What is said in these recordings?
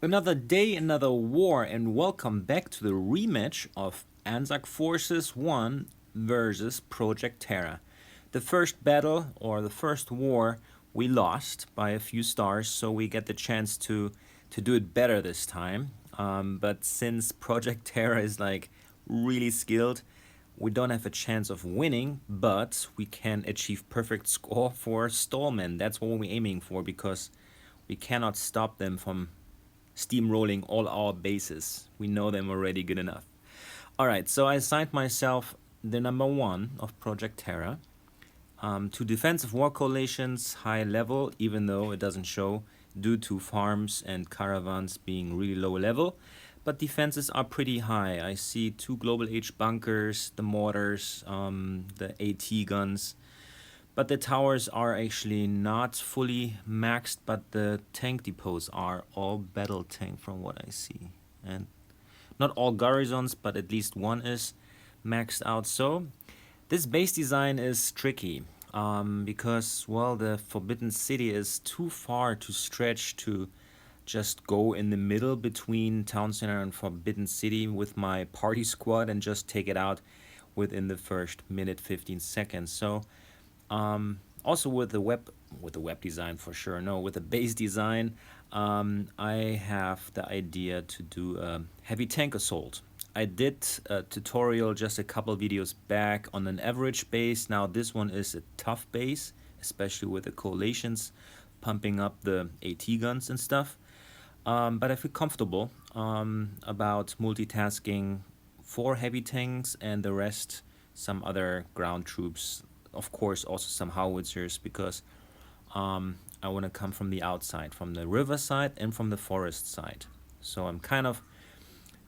Another day, another war, and welcome back to the rematch of Anzac Forces 1 versus Project Tera. The first battle, or the first war, we lost by a few stars, so we get the chance to do it better this time. But since Project Tera is like really skilled, we don't have a chance of winning, but we can achieve perfect score for Stallman. That's what we're aiming for, because we cannot stop them from steamrolling all our bases. We know them already good enough. Alright, so I assigned myself the number 1 of Project Tera. To defensive war coalitions, high level, even though it doesn't show, due to farms and caravans being really low level. But defenses are pretty high. I see 2 global H bunkers, the mortars, the AT guns. But the towers are actually not fully maxed, but the tank depots are all battle tank from what I see. And not all garrisons, but at least one is maxed out. So this base design is tricky because, well, the Forbidden City is too far to stretch to just go in the middle between Town Center and Forbidden City with my party squad and just take it out within the first minute 15 seconds. So also with the web design for sure. No, with the base design, I have the idea to do a heavy tank assault. I did a tutorial just a couple videos back on an average base. Now this one is a tough base, especially with the coalitions pumping up the AT guns and stuff. But I feel comfortable about multitasking 4 heavy tanks and the rest some other ground troops. Of course, also some howitzers, because I want to come from the outside, from the river side and from the forest side. So I'm kind of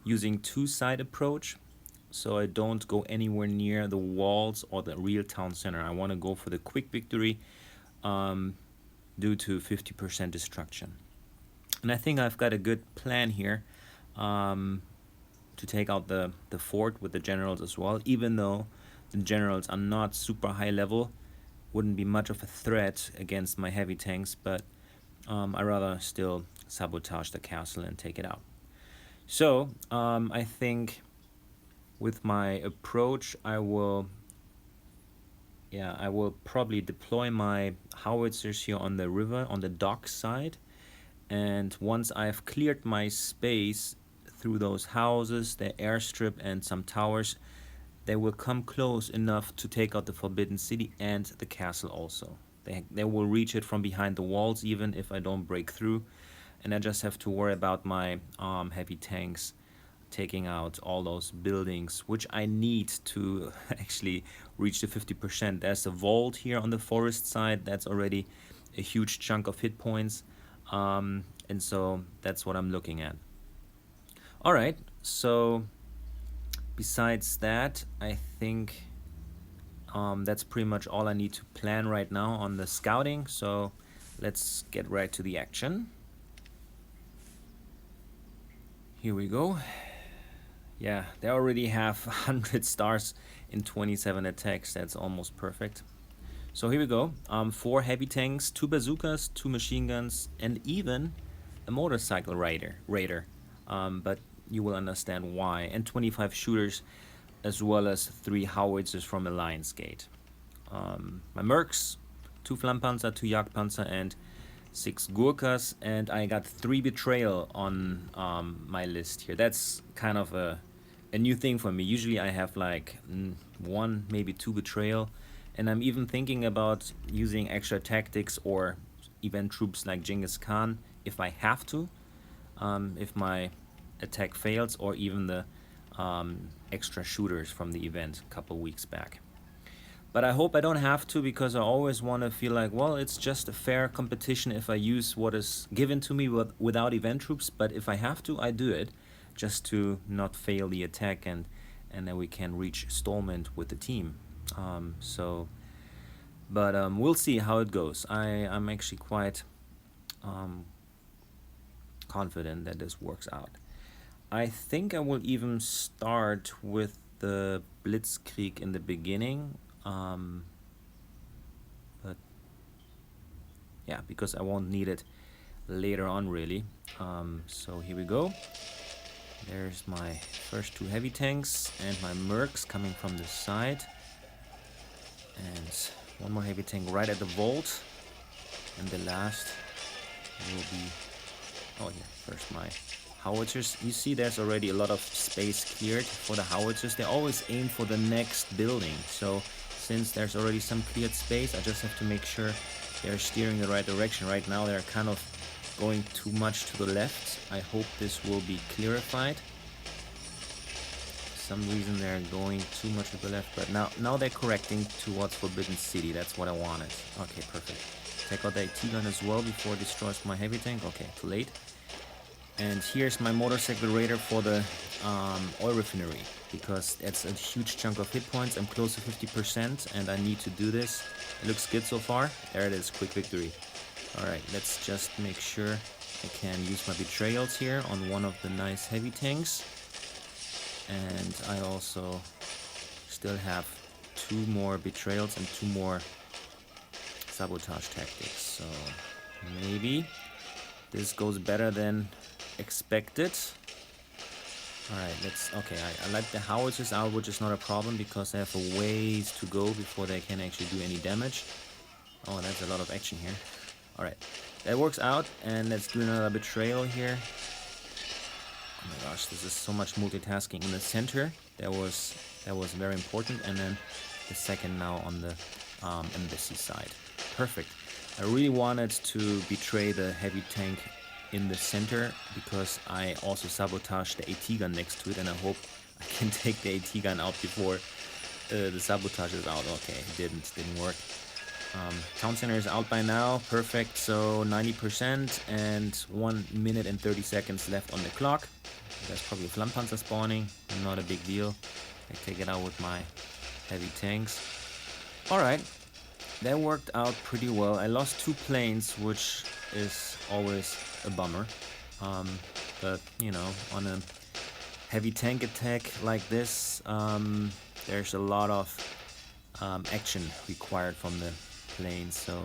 using 2-side approach, so I don't go anywhere near the walls or the real town center. I want to go for the quick victory due to 50% destruction. And I think I've got a good plan here to take out the fort with the generals as well, even though the generals are not super high level, wouldn't be much of a threat against my heavy tanks, but I rather still sabotage the castle and take it out. So I think with my approach, I will probably deploy my howitzers here on the river, on the dock side, and once I've cleared my space through those houses, the airstrip and some towers, they will come close enough to take out the Forbidden City and the castle also. They will reach it from behind the walls even if I don't break through, and I just have to worry about my heavy tanks taking out all those buildings, which I need to actually reach the 50%. There's a vault here on the forest side. That's already a huge chunk of hit points, and so that's what I'm looking at. Alright, so besides that, I think that's pretty much all I need to plan right now on the scouting. So let's get right to the action. Here we go. Yeah, they already have 100 stars in 27 attacks. That's almost perfect. So here we go. 4 heavy tanks, 2 bazookas, 2 machine guns, and even a motorcycle raider. But you will understand why. And 25 shooters, as well as 3 howitzers from Alliance Gate. My mercs, 2 Flammpanzer, 2 Jagdpanzer, and 6 Gurkhas, and I got 3 betrayal on my list here. That's kind of a new thing for me. Usually I have like 1, maybe 2 betrayal, and I'm even thinking about using extra tactics or event troops like Genghis Khan if I have to, if my attack fails, or even the extra shooters from the event a couple weeks back. But I hope I don't have to, because I always want to feel like, well, it's just a fair competition if I use what is given to me without event troops. But if I have to, I do it, just to not fail the attack, and then we can reach Stallman with the team. We'll see how it goes. I'm actually quite confident that this works out. I think I will even start with the Blitzkrieg in the beginning. But yeah, because I won't need it later on, really. So here we go. There's my first two heavy tanks and my mercs coming from the side. And one more heavy tank right at the vault. And the last will be... oh yeah, first my howitzers. You see there's already a lot of space cleared for the howitzers. They always aim for the next building. So since there's already some cleared space, I just have to make sure they're steering the right direction. Right now they're kind of going too much to the left. I hope this will be clarified. For some reason they're going too much to the left, but now they're correcting towards Forbidden City. That's what I wanted. Okay, perfect. Take out the AT gun as well before it destroys my heavy tank. Okay, too late. And here's my motorcycle raider for the oil refinery, because it's a huge chunk of hit points. I'm close to 50% and I need to do this. It looks good so far. There it is, quick victory. Alright, let's just make sure I can use my betrayals here on one of the nice heavy tanks. And I also still have 2 more betrayals and 2 more sabotage tactics. So maybe this goes better than expected. Alright, okay, I like the howitzers out, which is not a problem because they have a ways to go before they can actually do any damage. Oh, that's a lot of action here. Alright, that works out, and let's do another betrayal here. Oh my gosh, this is so much multitasking in the center. That was very important, and then the second now on the embassy side. Perfect. I really wanted to betray the heavy tank in the center because I also sabotaged the AT gun next to it, and I hope I can take the AT gun out before the sabotage is out. Okay, it didn't work. Town center is out by now. Perfect. So 90% and 1 minute and 30 seconds left on the clock. There's probably a Flammpanzer spawning. Not a big deal. I take it out with my heavy tanks. Alright. That worked out pretty well. I lost 2 planes, which is always a bummer. But, you know, on a heavy tank attack like this, there's a lot of action required from the planes, so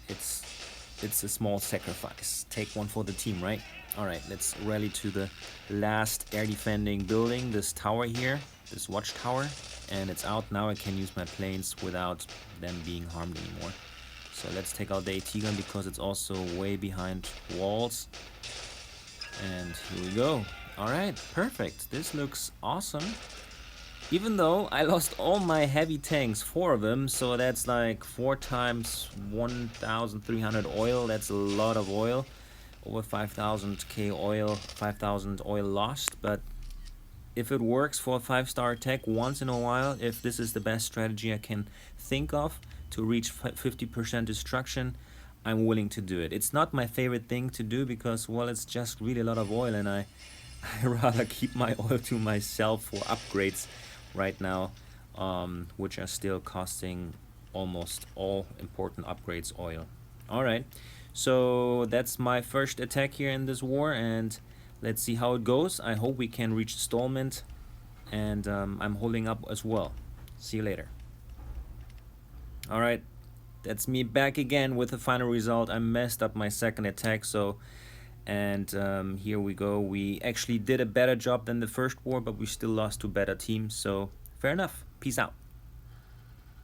it's a small sacrifice. Take one for the team, right? Alright, let's rally to the last air defending building, this tower here, this watchtower, and it's out now. I can use my planes without them being harmed anymore. So let's take out the AT gun because it's also way behind walls. And here we go. Alright, perfect. This looks awesome. Even though I lost all my heavy tanks, 4 of them, so that's like 4 times 1,300 oil. That's a lot of oil. Over 5,000 K oil, 5,000 oil lost. But if it works for a 5-star attack once in a while, if this is the best strategy I can think of to reach 50% destruction, I'm willing to do it. It's not my favorite thing to do because, well, it's just really a lot of oil, and I rather keep my oil to myself for upgrades right now, which are still costing almost all important upgrades oil. Alright, so that's my first attack here in this war, and let's see how it goes. I hope we can reach installment, and I'm holding up as well. See you later. Alright, that's me back again with the final result. I messed up my second attack, so and here we go. We actually did a better job than the first war, but we still lost to better teams, so fair enough. Peace out.